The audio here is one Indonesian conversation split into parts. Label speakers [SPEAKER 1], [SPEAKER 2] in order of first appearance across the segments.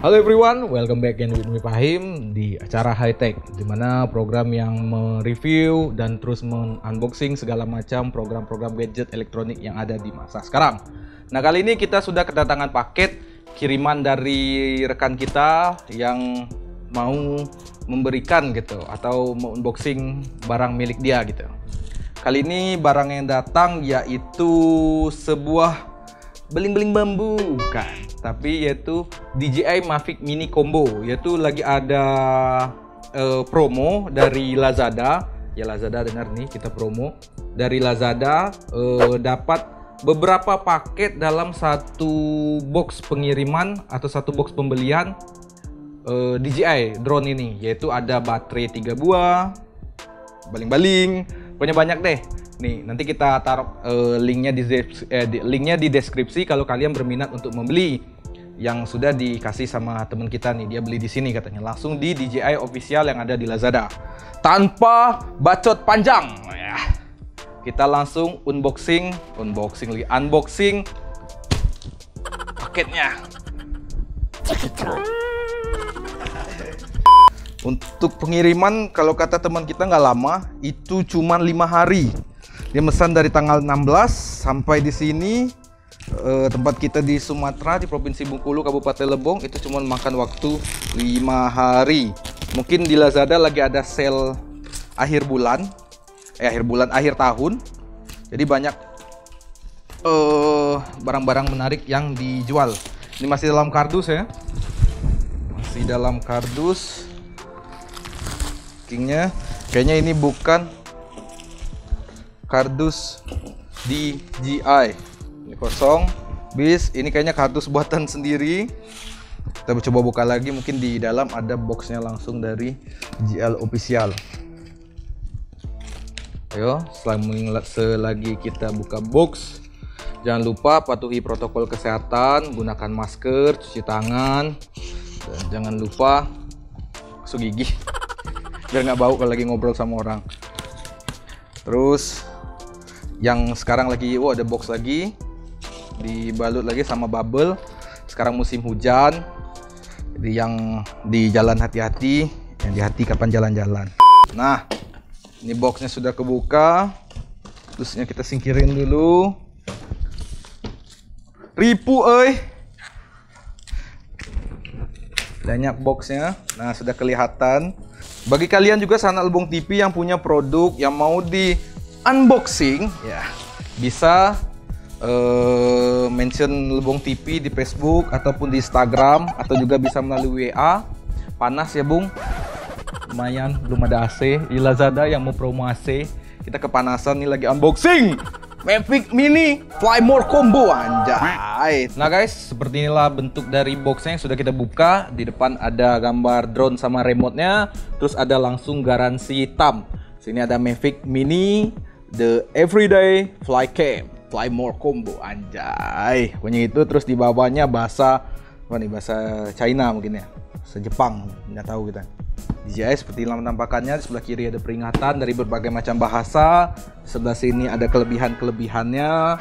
[SPEAKER 1] Halo everyone, welcome back again with me Fahim di acara High Tech, dimana program yang mereview dan terus unboxing segala macam program-program gadget elektronik yang ada di masa sekarang. Nah, kali ini kita sudah kedatangan paket kiriman dari rekan kita yang mau memberikan gitu atau mau unboxing barang milik dia gitu. Kali ini barang yang datang yaitu sebuah beling-beling bambu, bukan, tapi yaitu DJI Mavic Mini Combo. Yaitu lagi ada promo dari Lazada. Ya, Lazada, dengar nih, kita promo dari Lazada, dapat beberapa paket dalam satu box pengiriman atau satu box pembelian DJI drone ini. Yaitu ada baterai 3 buah, baling-baling, pokoknya banyak deh. Nih, nanti kita taruh linknya di deskripsi kalau kalian berminat untuk membeli. Yang sudah dikasih sama teman kita nih, dia beli di sini katanya, langsung di DJI official yang ada di Lazada. Tanpa bacot panjang, ya, kita langsung unboxing paketnya. Untuk pengiriman, kalau kata teman kita nggak lama, itu cuma 5 hari. Dia mesan dari tanggal 16 sampai di sini. Tempat kita di Sumatera, di Provinsi Bengkulu, Kabupaten Lebong, itu cuma makan waktu 5 hari. Mungkin di Lazada lagi ada sale akhir tahun. Jadi banyak barang-barang menarik yang dijual. Ini masih dalam kardus ya. Masih dalam kardus. Packingnya kayaknya ini bukan kardus DJI, ini kosong. Bis ini kayaknya kardus buatan sendiri. Kita coba buka lagi, mungkin di dalam ada boxnya langsung dari DJI official. Ayo, selagi kita buka box, jangan lupa patuhi protokol kesehatan, gunakan masker, cuci tangan, dan jangan lupa gosok gigi biar nggak bau kalau lagi ngobrol sama orang. Terus yang sekarang lagi, ada box lagi, dibalut lagi sama bubble. Sekarang musim hujan, jadi yang di jalan hati-hati, yang di hati kapan jalan-jalan. Nah, ini boxnya sudah kebuka. Terusnya kita singkirin dulu. Ripu banyak boxnya. Nah, sudah kelihatan. Bagi kalian juga sahabat Lebong TV yang punya produk yang mau di unboxing, ya bisa mention Lebong TV di Facebook ataupun di Instagram, atau juga bisa melalui WA. Panas ya Bung, lumayan, belum ada AC. Di Lazada yang mau promo AC, kita kepanasan nih, lagi unboxing Mavic Mini Fly More Combo, anjay. Nah guys, seperti inilah bentuk dari boxnya yang sudah kita buka. Di depan ada gambar drone sama remote-nya, terus ada langsung garansi TAM. Sini ada Mavic Mini The Everyday Fly Cam Fly More Combo, anjay. Pokoknya itu. Terus di bawahnya bahasa bahasa China mungkin ya, bahasa Jepang, nggak tahu kita. DJI seperti penampakannya. Di sebelah kiri ada peringatan dari berbagai macam bahasa. Di sebelah sini ada kelebihannya,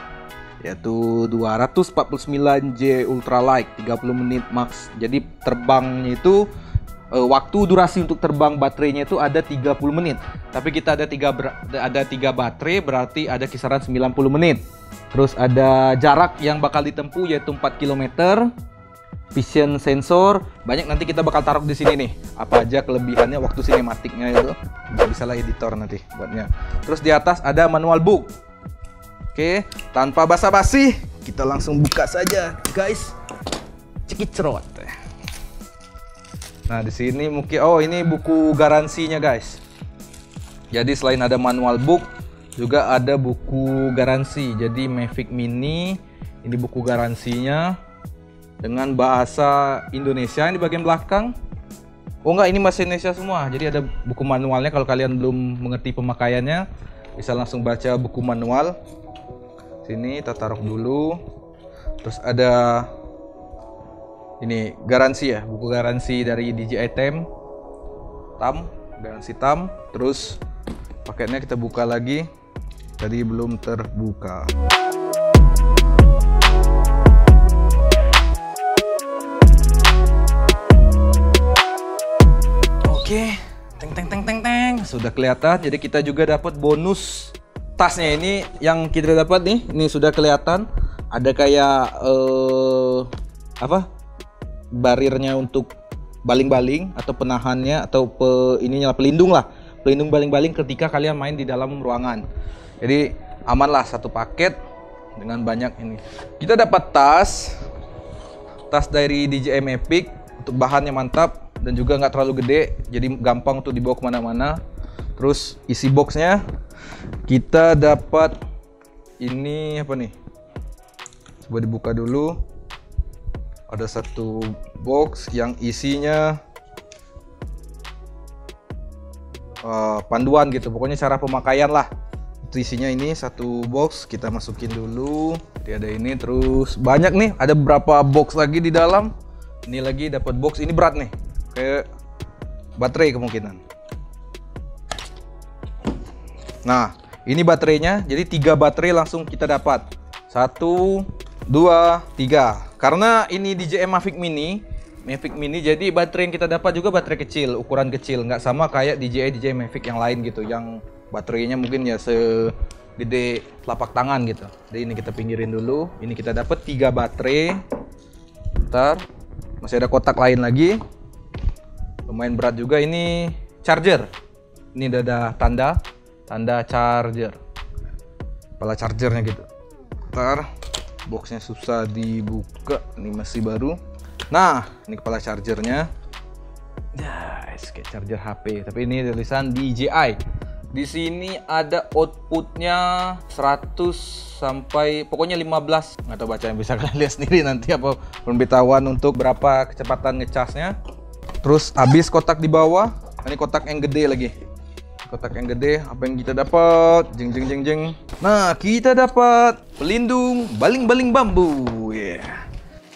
[SPEAKER 1] yaitu 249J ultralight, 30 menit max. Jadi terbangnya itu waktu durasi untuk terbang baterainya itu ada 30 menit. Tapi kita ada 3 baterai, berarti ada kisaran 90 menit. Terus ada jarak yang bakal ditempuh yaitu 4 km. Vision sensor banyak, nanti kita bakal taruh di sini nih apa aja kelebihannya waktu sinematiknya itu. Bisa lah editor nanti buatnya. Terus di atas ada manual book. Oke, tanpa basa-basi kita langsung buka saja guys. Cekicrot. Nah, di sini mungkin ini buku garansinya guys. Jadi selain ada manual book, juga ada buku garansi. Jadi Mavic Mini ini buku garansinya dengan bahasa Indonesia yang di bagian belakang. Enggak, ini bahasa Indonesia semua. Jadi ada buku manualnya, kalau kalian belum mengerti pemakaiannya bisa langsung baca buku manual. Sini kita taruh dulu. Terus ada ini garansi ya, buku garansi dari DJI TAM, garansi TAM. Terus paketnya kita buka lagi, tadi belum terbuka. Oke, teng teng teng teng teng, sudah kelihatan. Jadi kita juga dapat bonus tasnya. Ini yang kita dapat nih, ini sudah kelihatan. Ada kayak apa? Barirnya untuk baling-baling atau penahannya atau ininya pelindung lah. Pelindung baling-baling ketika kalian main di dalam ruangan. Jadi aman lah, satu paket dengan banyak ini. Kita dapat tas dari DJI Mavic untuk bahannya mantap dan juga nggak terlalu gede, jadi gampang untuk dibawa kemana-mana. Terus isi boxnya kita dapat ini apa nih? Coba dibuka dulu. Ada satu box yang isinya panduan gitu, pokoknya cara pemakaian lah. Itu isinya ini satu box, kita masukin dulu. Jadi ada ini, terus banyak nih, ada beberapa box lagi di dalam. Ini lagi dapat box, ini berat nih, kayak baterai kemungkinan. Nah, ini baterainya, jadi 3 baterai langsung kita dapat. 1, 2, 3. Karena ini DJI Mavic Mini, jadi baterai yang kita dapat juga baterai kecil, ukuran kecil, nggak sama kayak DJI Mavic yang lain gitu, yang baterainya mungkin ya segede telapak tangan gitu. Jadi ini kita pinggirin dulu. Ini kita dapat 3 baterai. Bentar, masih ada kotak lain lagi. Lumayan berat juga. Ini charger. Ini ada tanda charger. Kepala chargernya gitu. Bentar, boxnya susah dibuka. Ini masih baru. Nah, ini kepala chargernya. Guys, kayak charger HP, tapi ini tulisan DJI. Di sini ada outputnya 100 sampai pokoknya 15. Nggak tahu bacanya, bisa kalian lihat sendiri nanti apa pemberitahuan untuk berapa kecepatan ngecasnya. Terus habis kotak di bawah. Ini kotak yang gede lagi. Kotak yang gede, apa yang kita dapat? Jeng jeng jeng jeng. Nah, kita dapat pelindung baling-baling bambu. Yeah.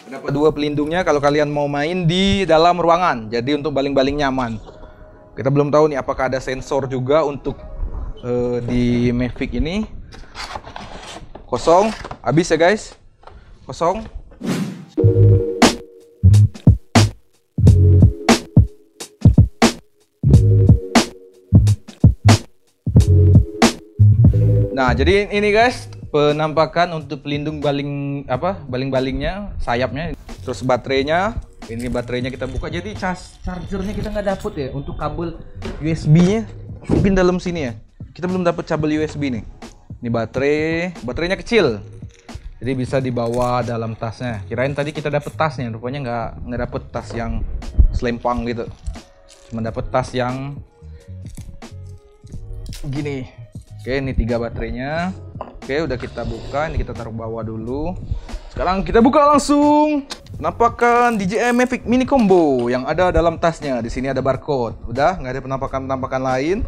[SPEAKER 1] Dapat 2 pelindungnya kalau kalian mau main di dalam ruangan. Jadi untuk baling-baling nyaman. Kita belum tahu nih apakah ada sensor juga untuk di Mavic ini. Kosong, habis ya guys. Kosong. Nah, jadi ini guys penampakan untuk pelindung baling-balingnya, sayapnya. Terus baterainya, ini baterainya kita buka. Jadi chargernya kita nggak dapet ya untuk kabel USB-nya, mungkin dalam sini ya. Kita belum dapat kabel USB nih. Ini baterainya kecil, jadi bisa dibawa dalam tasnya. Kirain tadi kita dapat tasnya, rupanya nggak dapet tas yang selempang gitu. Cuma dapet tas yang gini. Oke, ini 3 baterainya. Oke, udah kita buka. Ini kita taruh bawah dulu. Sekarang kita buka langsung. Penampakan DJI Mavic Mini Combo yang ada dalam tasnya. Di sini ada barcode. Udah, nggak ada penampakan lain.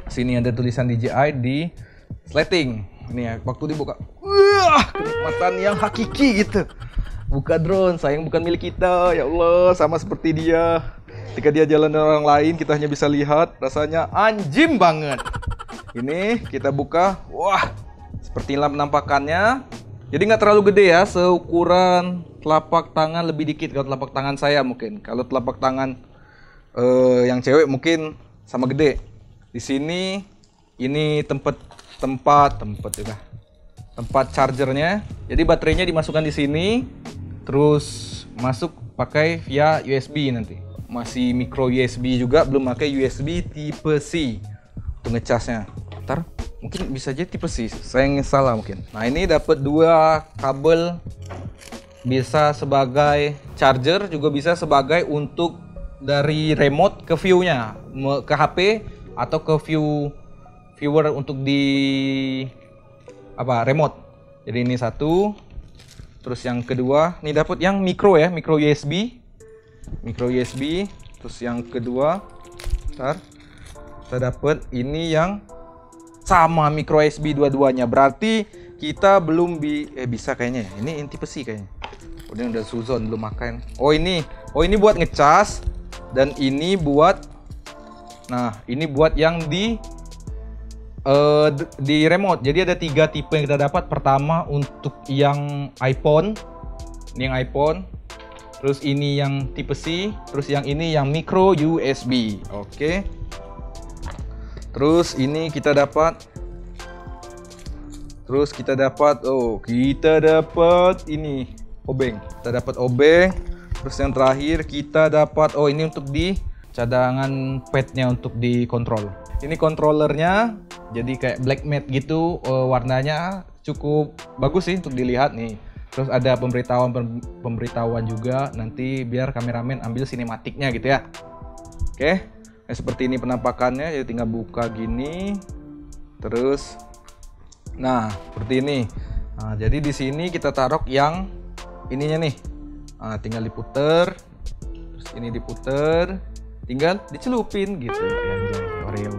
[SPEAKER 1] Sini ada tulisan DJI di sleting. Ini ya, waktu dibuka. Wah, kenikmatan yang hakiki gitu. Buka drone, sayang bukan milik kita. Ya Allah, sama seperti dia. Ketika dia jalan dengan orang lain, kita hanya bisa lihat. Rasanya anjim banget. Ini kita buka. Wah, seperti inilah penampakannya. Jadi nggak terlalu gede ya, seukuran telapak tangan, lebih dikit kalau telapak tangan saya mungkin. Kalau telapak tangan yang cewek mungkin sama gede. Di sini ini tempat chargernya. Jadi baterainya dimasukkan di sini, terus masuk pakai via USB nanti. Masih micro USB juga, belum pakai USB tipe C untuk ngecasnya. Ntar mungkin bisa jadi tipe C, saya yang salah mungkin. Nah, ini dapat 2 kabel, bisa sebagai charger, juga bisa sebagai untuk dari remote ke view-nya, ke HP atau ke viewer untuk di remote. Jadi ini satu. Terus yang kedua, ini dapat yang micro ya, micro USB. Terus yang kedua, ntar kita dapat ini yang sama micro USB dua-duanya. Berarti kita belum bisa kayaknya. Ini tipe C kayaknya. Ini udah suzon, belum makan. Oh ini buat ngecas, dan ini buat, nah ini buat yang di remote. Jadi ada 3 tipe yang kita dapat. Pertama untuk yang iPhone, ini yang iPhone. Terus ini yang tipe C, terus yang ini yang micro USB. Oke. Terus ini kita dapat ini obeng. Kita dapat obeng. Terus yang terakhir kita dapat ini untuk di cadangan padnya untuk dikontrol. Ini controllernya jadi kayak black matte gitu, warnanya cukup bagus sih untuk dilihat nih. Terus ada pemberitahuan juga nanti biar kameramen ambil sinematiknya gitu ya. Oke, nah, seperti ini penampakannya. Jadi tinggal buka gini, terus, nah seperti ini. Nah, jadi di sini kita taruh yang ininya nih. Nah, tinggal diputer, terus ini diputer, tinggal dicelupin gitu. Anjay, Oreo.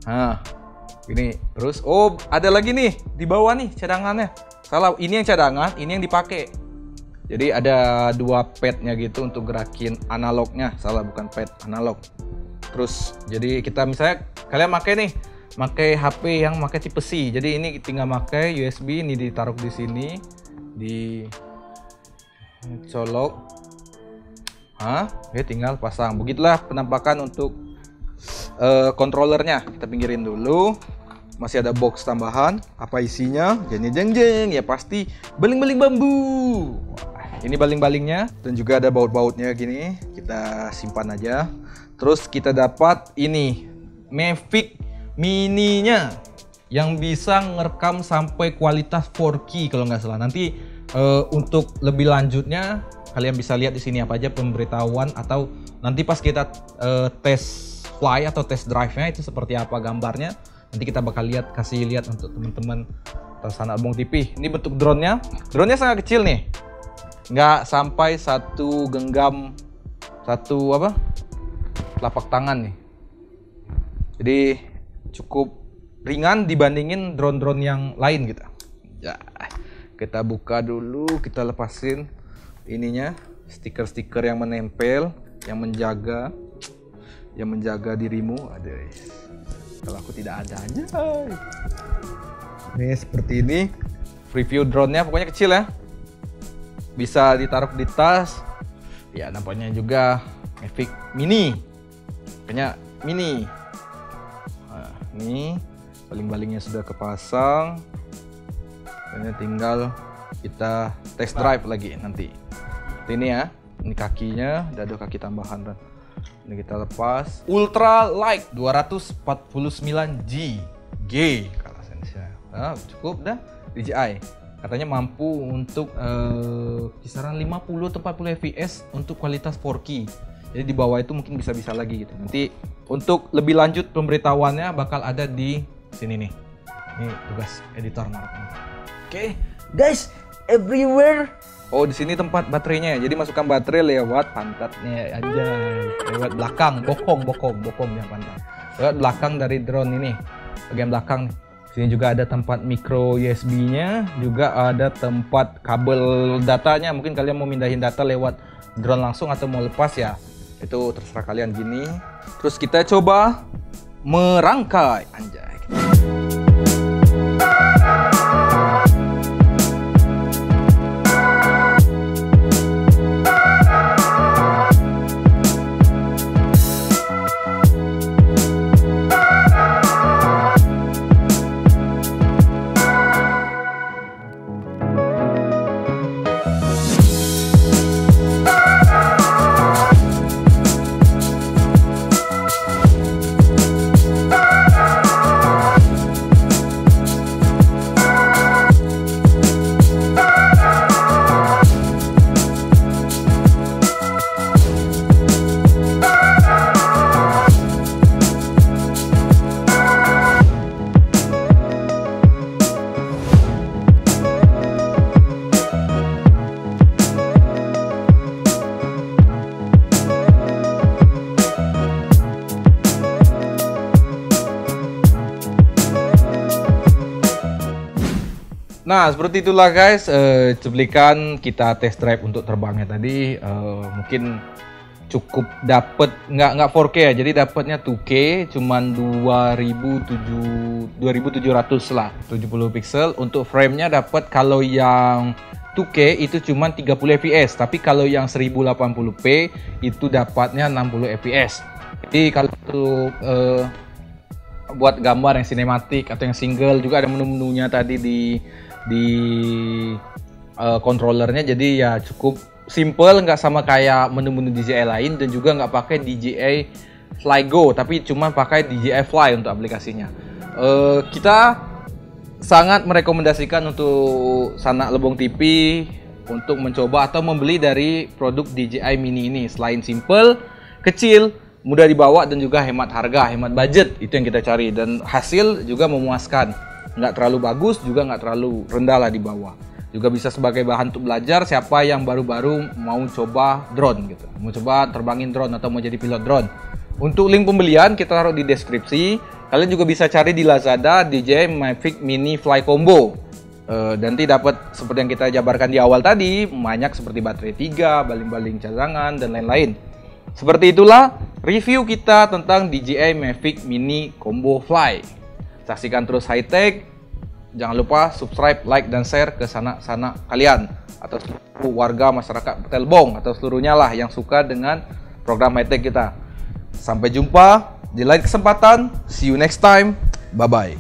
[SPEAKER 1] Nah, ini terus, ada lagi nih di bawah nih cadangannya. Salah, ini yang cadangan, ini yang dipakai. Jadi ada dua padnya gitu untuk gerakin analognya. Salah, bukan pad, analog. Terus jadi kita misalnya kalian pakai HP yang pakai tipe C. Jadi ini tinggal pakai USB, ini ditaruh di sini, dicolok. Tinggal pasang. Begitulah penampakan untuk controllernya. Kita pinggirin dulu. Masih ada box tambahan. Apa isinya? Jeng ya pasti baling-baling bambu. Ini baling-balingnya dan juga ada baut-bautnya gini. Kita simpan aja. Terus kita dapat ini Mavic Mini-nya yang bisa ngerekam sampai kualitas 4K kalau nggak salah. Nanti untuk lebih lanjutnya kalian bisa lihat di sini apa aja pemberitahuan, atau nanti pas kita tes fly atau tes drive-nya itu seperti apa gambarnya. Nanti kita bakal kasih lihat untuk teman-teman Tasana Abong TV. Ini bentuk drone-nya. Drone-nya sangat kecil nih. Nggak sampai satu genggam, telapak tangan nih. Jadi cukup ringan dibandingin drone-drone yang lain gitu. Ya, kita buka dulu, kita lepasin ininya, stiker-stiker yang menempel, yang menjaga dirimu. Kalau aku tidak ada aja. Ini seperti ini. Preview drone-nya pokoknya kecil ya. Bisa ditaruh di tas. Ya, nampaknya juga Mavic Mini. Kayaknya mini. Nah, ini baling-balingnya sudah kepasang. Kayaknya tinggal kita test drive lagi nanti. Ini ya. Ini kakinya, ada kaki tambahan dan ini kita lepas. Ultra Light 249G kalau saya. Nah, cukup dah. DJI katanya mampu untuk kisaran 50 atau 40 fps untuk kualitas 4K. Jadi di bawah itu mungkin bisa lagi gitu. Nanti untuk lebih lanjut pemberitahuannya bakal ada di sini nih. Ini tugas editor Mark. Oke, guys, everywhere. Oh, di sini tempat baterainya. Jadi masukkan baterai lewat pantatnya aja. Lewat belakang, bokong yang pantat. Lewat belakang dari drone ini. Bagian belakang nih. Sini juga ada tempat micro USB-nya, juga ada tempat kabel datanya. Mungkin kalian mau mindahin data lewat drone langsung atau mau lepas ya. Itu terserah kalian gini. Terus kita coba merangkai. Anjay. Nah, seperti itulah guys, cuplikan kita test drive untuk terbangnya tadi. Mungkin cukup dapet nggak 4K ya, jadi dapatnya 2K cuman 2700 lah, 70 pixel. Untuk framenya dapat, kalau yang 2K itu cuma 30 fps, tapi kalau yang 1080p itu dapatnya 60 fps. Jadi kalau untuk buat gambar yang sinematik atau yang single juga ada menu-menunya tadi di controllernya, jadi ya cukup simple, nggak sama kayak menu-menu DJI lain, dan juga nggak pakai DJI Fly Go, tapi cuma pakai DJI Fly untuk aplikasinya. Kita sangat merekomendasikan untuk sanak lebong TV untuk mencoba atau membeli dari produk DJI Mini ini. Selain simple, kecil, mudah dibawa, dan juga hemat harga, hemat budget, itu yang kita cari. Dan hasil juga memuaskan, nggak terlalu bagus, juga nggak terlalu rendah lah di bawah. Juga bisa sebagai bahan untuk belajar siapa yang baru-baru mau coba drone gitu, mau coba terbangin drone atau mau jadi pilot drone. Untuk link pembelian kita taruh di deskripsi. Kalian juga bisa cari di Lazada DJI Mavic Mini Fly Combo. Nanti dapat seperti yang kita jabarkan di awal tadi, banyak seperti baterai 3, baling-baling cadangan, dan lain-lain. Seperti itulah review kita tentang DJI Mavic Mini Combo Fly. Saksikan terus high tech. Jangan lupa subscribe, like, dan share ke sanak-sanak kalian atau seluruh warga masyarakat Telbong atau seluruhnya lah yang suka dengan program high tech kita. Sampai jumpa di lain kesempatan. See you next time. Bye bye.